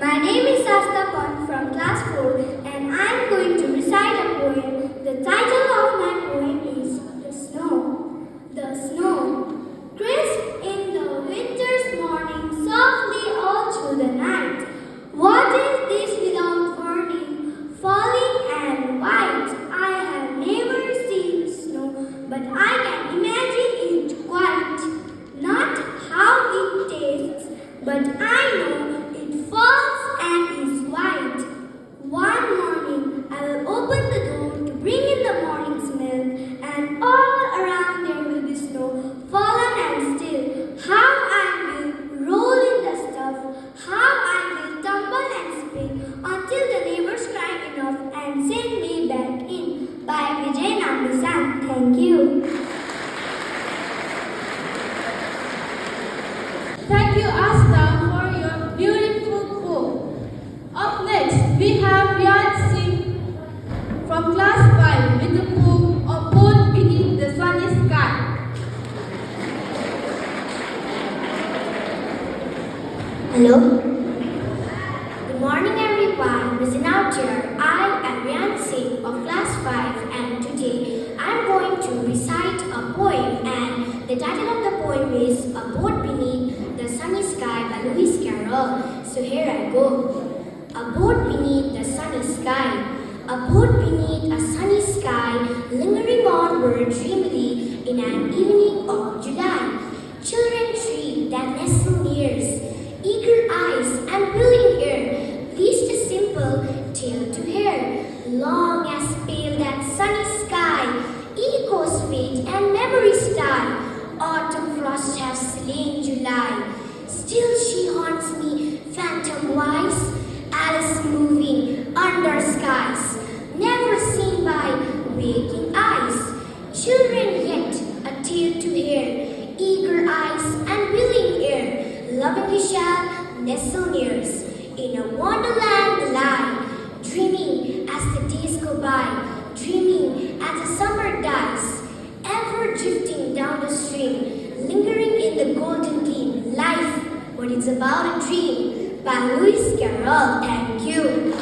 My name is Sastapan from class 4 and I am going to recite a poem. The title of my poem is The Snow. The snow, crisp in the winter's morning, softly all through the night. What is this without warning, falling and white? I have never seen snow, but I can imagine it quite. Not how it tastes, but I know it falls and is white. One morning, I will open the door to bring in the morning's milk, and all around there will be snow, fallen and still. How I will roll in the stuff, how I will tumble and spin, until the neighbors cry enough and send me back in. By Vijay Nambisan. Thank you. Thank you, Asta, for your beautiful poem. Up next, we have Riyad Singh from class 5 with the poem A Boat Beneath the Sunny Sky. Hello. Good morning, everyone. Listen out here. I am Riyad Singh of class 5, and today I am going to recite a poem. And the title of the poem is A Boat Beneath the Sunny Sky by Lewis Carroll. So here I go. A boat beneath the sunny sky. A boat beneath a sunny sky, lingering onward dreamily in an evening of July. Children tree that nestle nears, eager eyes and willing ear, least a simple tale to hear. Long as pale that sunny sky, echoes fate and memories die. Autumn frost has slain July. Still she haunts me, phantom-wise, Alice moving under skies, never seen by waking eyes. Children yet a tale to hear, eager eyes and willing ear, lovingly shall nestle nears. In a wonderland lie, dreaming as the days go by, dreaming as the summer dies, ever drifting down the stream, lingering in the golden gleam. Life, what it's about a dream. By Lewis Carroll. Thank you.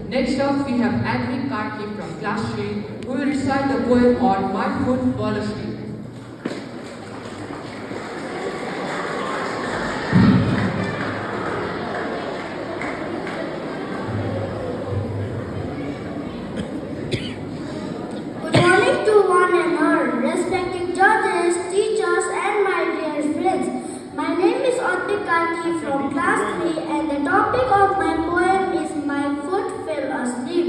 Next up, we have Advik Karki from class 3 who will recite the poem on My Foot Fall Asleep. Good morning to one and all, respected judges, teachers, and my dear friends. My name is Advik Karki from class 3, and the topic of my poem is My Foot Fell Asleep.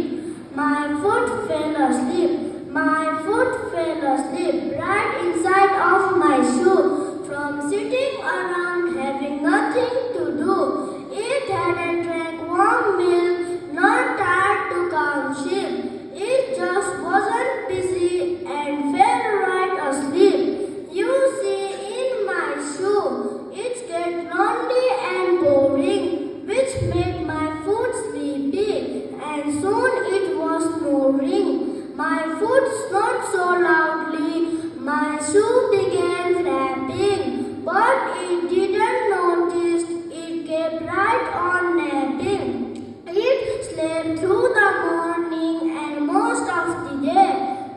My foot fell asleep. My foot fell asleep right inside of my shoe. From sitting around having nothing to do, it hadn't drank warm milk, not tired to count sheep. It just wasn't busy and fell right asleep. You see, in my shoe, it get lonely and boring, which made my foot sleepy, and soon it was snoring. My foot snored so loudly, my shoe began flapping, but it didn't notice, it kept right on napping. It slept through the morning and most of the day,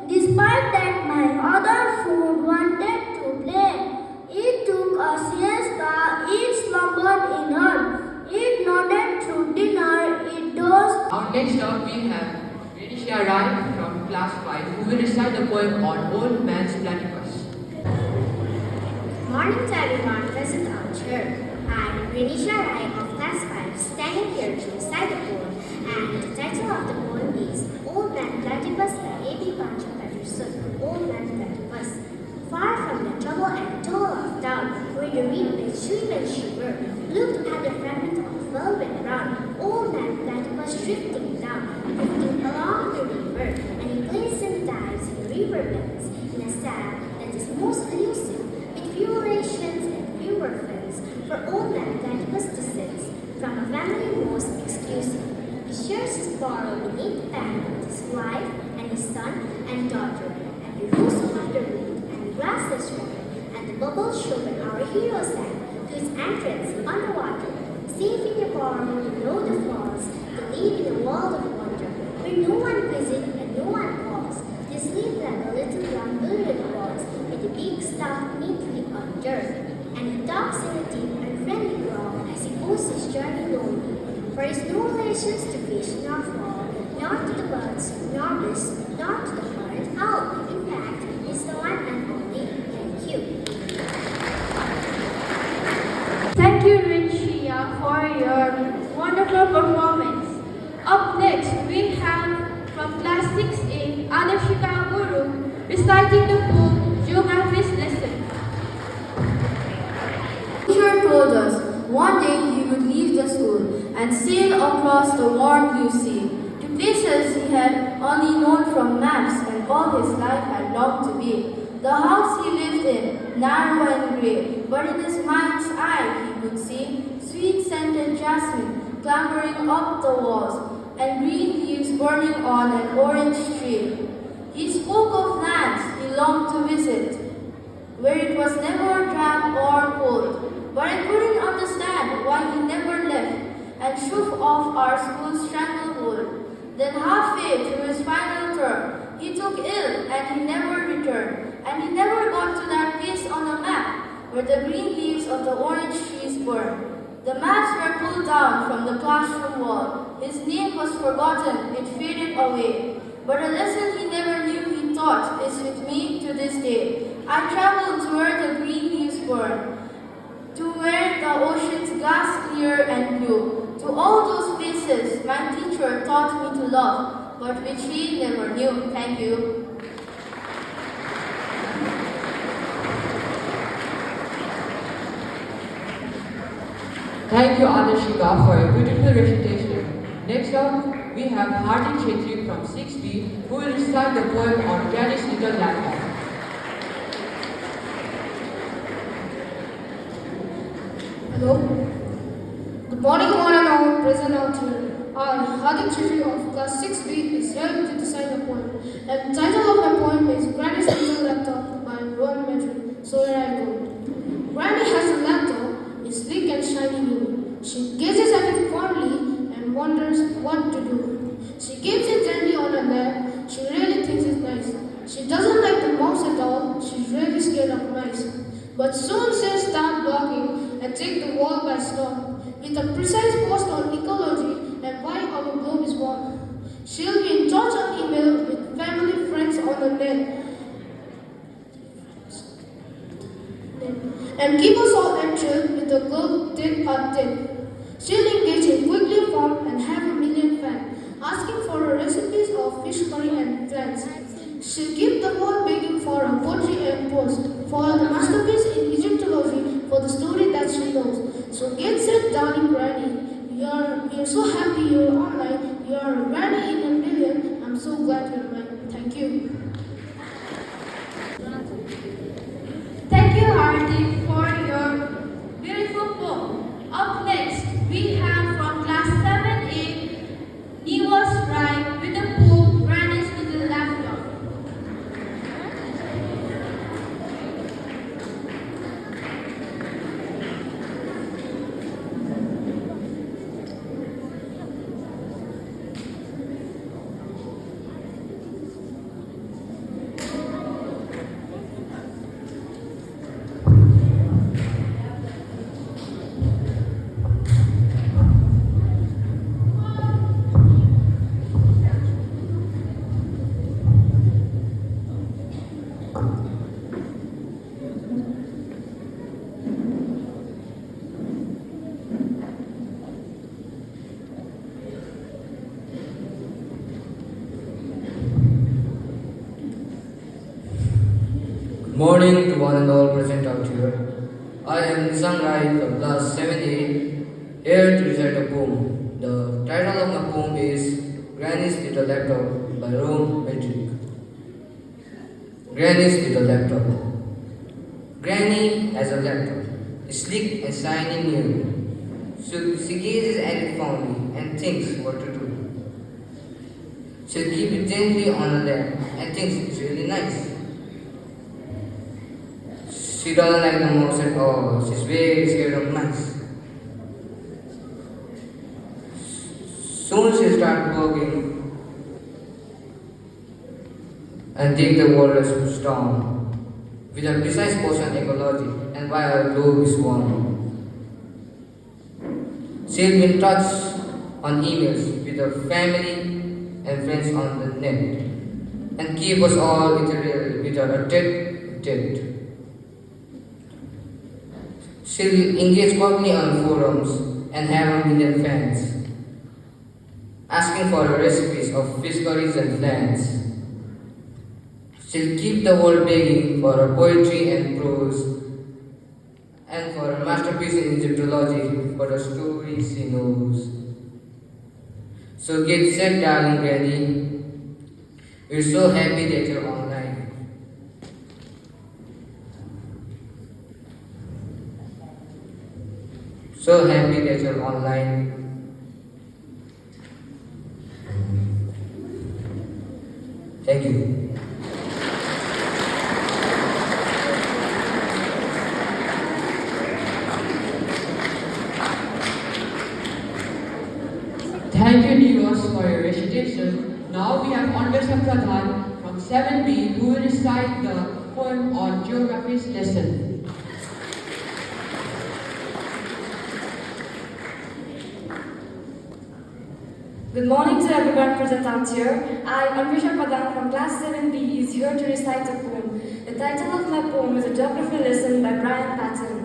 despite that my other foot wanted to play. It took a siesta, it slumbered in her, it nodded through dinner, it dozed. Now next up, we have Renisha Rai from class 5 who will recite the poem on Old Man's Platypus. Morning to everyone present out here. I am Renisha Rai of class 5 standing here to recite the poem, and the title of the poem is Old Man Platypus by A.B. Pancho Patterson. Old Man Platypus. Far from the trouble and toil of town, where the reed may swim and shiver, looked at the fragment of velvet brown, Old Man Platypus drifting down, drifting along the river, and he plays and dives in the river beds, in a style that is most elusive, with few relations and fewer friends, for Old Man Platypus descends from a family most exclusive. He shares his burrow beneath the bank with his wife and his son and daughter, and he roosts on the reed and the grasses red, and the bubbles show when our hero sang to his entrance underwater, safe born below the falls. They live in a world of wonder, where no one visits and no one calls. They sleep like a little brown billiard balls, with a big stump neatly on dirt. And he talks in a deep and friendly growl as he goes his journey lonely. For he has no relations to fish nor fall, nor to the birds, nor beasts, nor to the horned owl. In fact, he's the one and only. Thank you. Thank you, Rinshia, for your wonderful performance. Up next, we have from class 6A, Adarshika Guru, reciting the poem Geography's Lesson. Teacher told us one day he would leave the school and sail across the warm blue sea to places he had only known from maps and all his life had longed to be. The house he lived in, narrow and grey, but in his mind's eye he could see sweet-scented jasmine clambering up the walls and green leaves burning on an orange tree. He spoke of lands he longed to visit, where it was never damp or cold, but I couldn't understand why he never left and shook off our school's stranglehold. Then halfway through his final term, he took ill and he never returned, and he never got to that place on the map where the green leaves of the orange trees burn. The maps were pulled down from the classroom wall. His name was forgotten, it faded away. But a lesson he never knew he taught is with me to this day. I traveled to where the green leaves burn, to where the ocean's glass clear and blue, to all those places my teacher taught me to love, but which he never knew. Thank you. Thank you, Adarshika, for a beautiful recitation. Next up, we have Hardik Chetri from 6B, who will recite the poem on Granny's Little Laptop. Hello. Good morning, one and all present out here. I, Hardik Chetri of class 6B, is here to recite a poem. And the title of my poem is Granny's Little Laptop by Rowan Medry. So here I go. Granny has a laptop. It's sleek and shiny new. She gazes at it fondly and wonders what to do. She keeps it gently on her lap. She really thinks it's nice. She doesn't like the mouse at all. She's really scared of mice. But soon she'll start blogging and take the world by storm with a precise post on ecology and why our globe is warm. She'll be in touch on email with family friends on the net and keep us all entrailed with a globe tit at tit. She'll engage in weekly form and have a million fans asking for her recipes of fish curry and clams. She'll keep the world begging for a poetry and post, for the masterpiece in Egyptology, for the story that she knows. So get set, darling Granny. We are so happy you're online. You are a granny in a million. I'm so glad you're mine. Thank you. Thank you, Hardik, for your beautiful poem. Up next, we have from class 7A, Niwas Rai with the poem Granny's Little Laptop. Morning to one and all present out here. I am Nisang Rai from class 7A, here to recite a poem. The title of my poem is Granny's Little Laptop by Rowan Medry. Granny's Little Laptop. Granny has a laptop, sleek and shiny new. She gazes at it fondly and thinks what to do. She'll keep it gently on her lap and thinks it's really nice. She doesn't like the mouse at all. She's very scared of mice. start working and take the world as storm with a precise portion ecology and why our globe is warm. She'll be in touch on emails with her family and friends on the net and keep us all literally with her tete-a-tete. She'll engage publicly on forums and have a million fans, asking for recipes of fish curries and plans. She'll keep the world begging for her poetry and prose and for her masterpiece in Egyptology for the stories she knows. So get set, darling Granny. We're so happy that you're online. So happy that you're online. Thank you. Thank you, Nios, for your recitation. Now we have Anvesha Pradhan from 7B who will recite the poem on geography's lesson. Good morning to everyone present out here. I, Anvesha Pradhan from class 7B, is here to recite a poem. The title of my poem is A Geography Lesson by Brian Patton.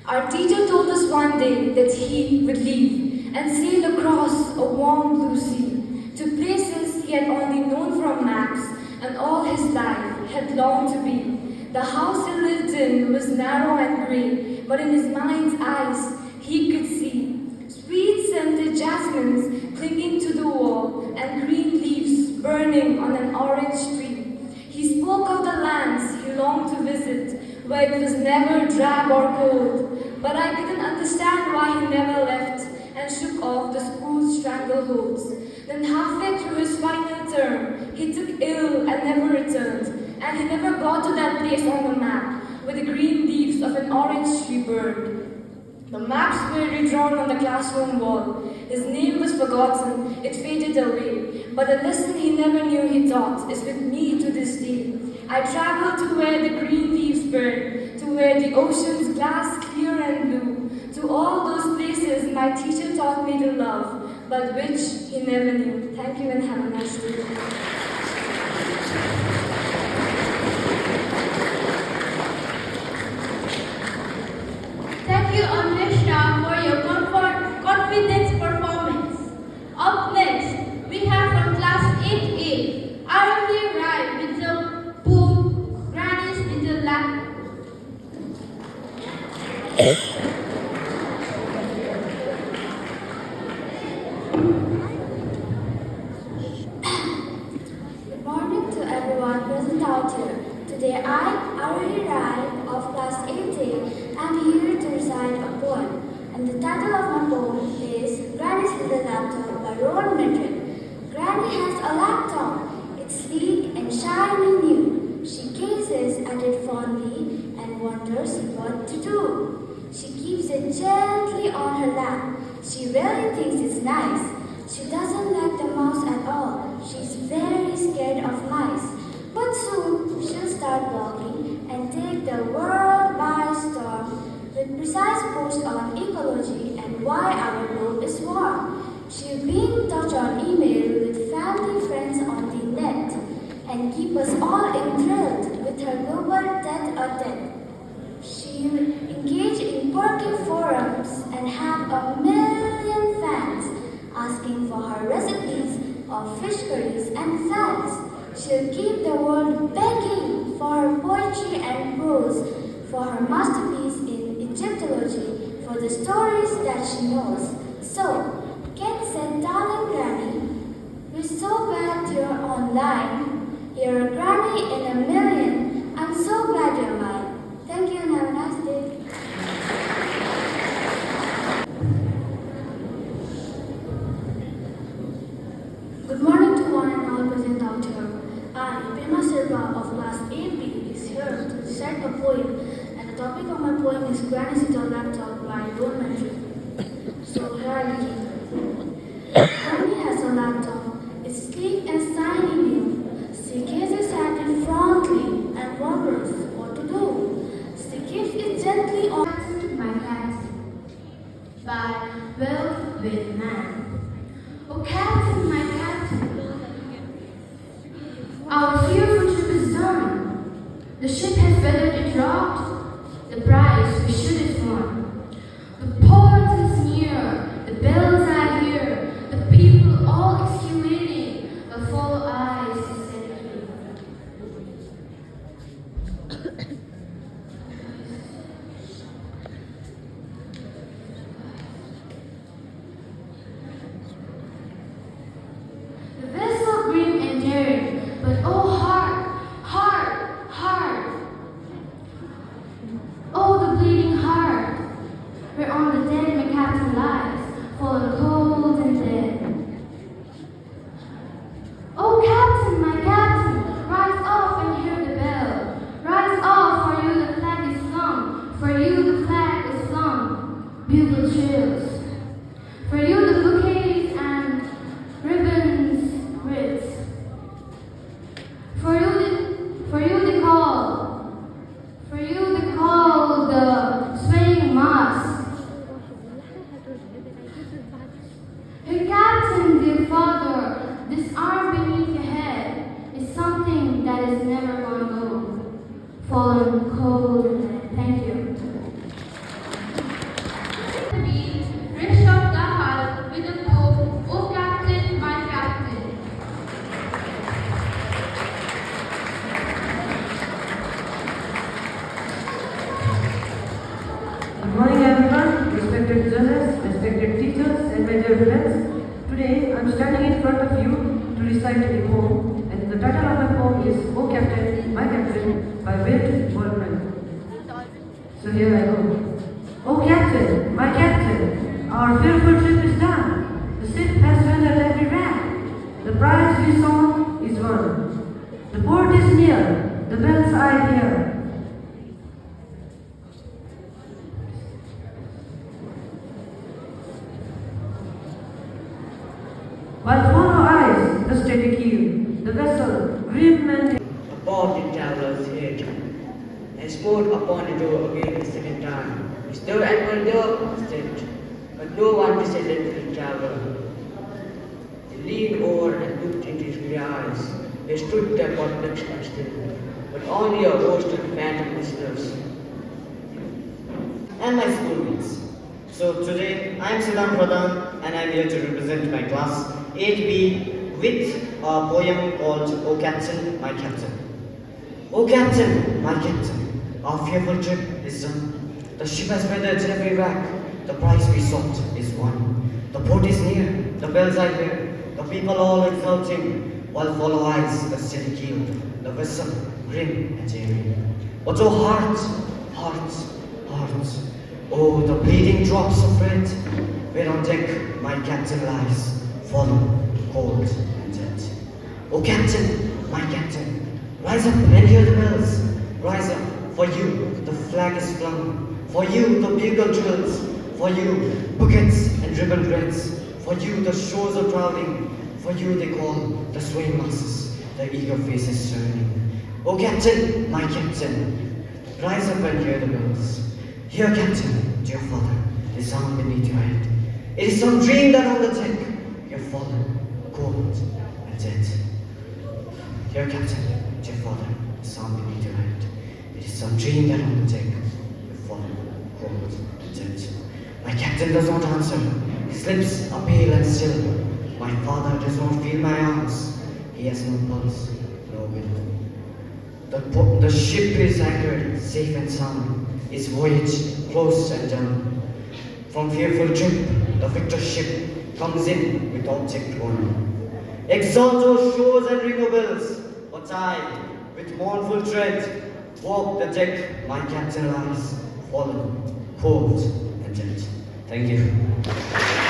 Our teacher told us one day that he would leave and sail across a warm blue sea to places he had only known from maps and all his life had longed to be. The house he lived in was narrow and grey, but in his mind's eyes he could see sweet-scented jasmines clinging to the wall and green leaves burning on an orange tree. He spoke of the lands he longed to visit, where it was never drab or cold, but I didn't understand why he never left and shook off the school's strangleholds. Then halfway through his final term, he took ill and never returned, and he never got to that place on the map where the green leaves of an orange tree burned. The maps were redrawn on the classroom wall. His name was forgotten, it faded away, but the lesson he never knew he taught is with me to this day. I traveled to where the green leaves burn, to where the ocean's glass clear and blue, to all those places my teacher taught me to love, but which he never knew. Thank you and have a nice day. Thank you, Anvesha, for your confidence performance. Up next, we have from class 8A, Arohi Rai with the poem Granny's Little Lap. Good morning to everyone present out here. Today I, Arohi Rai of class 8A, am here to recite a poem. And the title of my poem is Granny's Little Laptop by Rowan Madrid. Granny has a laptop. It's sleek and shiny new. She gazes at it fondly and wonders what to do. She keeps it gently on her lap. She really thinks it's nice. She doesn't like the mouse at all. She's very scared of mice. But soon she'll start walking and take the world by storm with precise posts on ecology and why our globe is warm. She'll be in touch on email with family friends on the net and keep us all enthralled with her global tete-a-tete. She'll engage in quirky forums and have a million fans asking for her recipes of fish curries and fans. She'll keep the world begging for her poetry and prose, for her masterpiece in Egyptology, for the stories that she knows. So, Ken said, darling Granny, we're so glad you're online. You're a granny in a million. I'm so glad you're mine. Thank you and have a nice day. Good morning to one and all present out here. I, Pema Silva of class 8B, is here to recite a poem, and the topic of my poem is Granny's Little Laptop by Rowan Madrid. So here I begin. by wealth with man. O captain, my captain, our fearful trip is done. The ship has weathered it rocked, the prize we should have won. The port is near, the bells are here, the people all excavating, the follow eyes to set it free. The vessel grim and daring, but oh hard, hard, hard. Oh the bleeding heart, where on the dead my captain lies, fallen cold and dead. Oh captain, my captain, rise up and hear the bell. Rise up, for you the flag is flung, for you the flag is flung. Bugle trills, for you the bouquets and ribbons writ. For you the call, the swaying mass. Her captain, dear father, this arm beneath your head is something that is never gonna go. Fallen cold and dead. Thank you. With the poem, O Captain, my Captain. Good morning everyone, respected judges, respected teachers and my dear friends. Today I am standing in front of you to recite a poem, and the title of my poem is O Captain, My Captain by Wirt Wolfman. So here I go. O Captain, my Captain, our fearful trip is done. The ship has weathered every rack. The prize we sought is won. The port is near, the bells I hear. While follow eyes, the steady keel, the vessel, grim and Above the traveller's head, and smote upon the door again the second time. He stood and went there instead, but no one descended to the traveller. He leaned over and looked into his clear eyes. They stood there perplexed and still, but only a host of phantom listeners. And my schoolmates. So today I am Siddhant Pradhan and I am here to represent my class 8B with a poem called O Captain, My Captain. O Captain, my Captain, our fearful trip is done. The ship has weathered every rack. The prize we sought is won. The port is near, the bells are here, the people all exulting, while follow eyes the steady keel, the vessel grim and daring. But oh heart, heart, heart, oh the bleeding drops of red, where on deck my captain lies, fallen, cold and dead. O Captain, my Captain, rise up and hear the bells. Rise up, for you the flag is flung, for you the bugle drills, for you bouquets and ribbon threads, for you the shores are crowding, for you they call the swaying masses, their eager faces turning. O Captain, my Captain, rise up and hear the bells. Hear, Captain, dear father, the sound beneath your head. It is some dream that on the deck you're fallen, cold and dead. Hear, Captain, dear father, the sound beneath your head. It is some dream that on the deck you're fallen, cold and dead. My captain does not answer. His lips are pale and still. My father does not feel my arms. He has no pulse, no will. The ship is anchored, safe and sound. Its voyage close and done. From fearful trip, the victor ship comes in with object won. Exalt those shores and ring of bells, but I, with mournful tread, walk the deck. My captain lies, fallen, cold and dead. Thank you.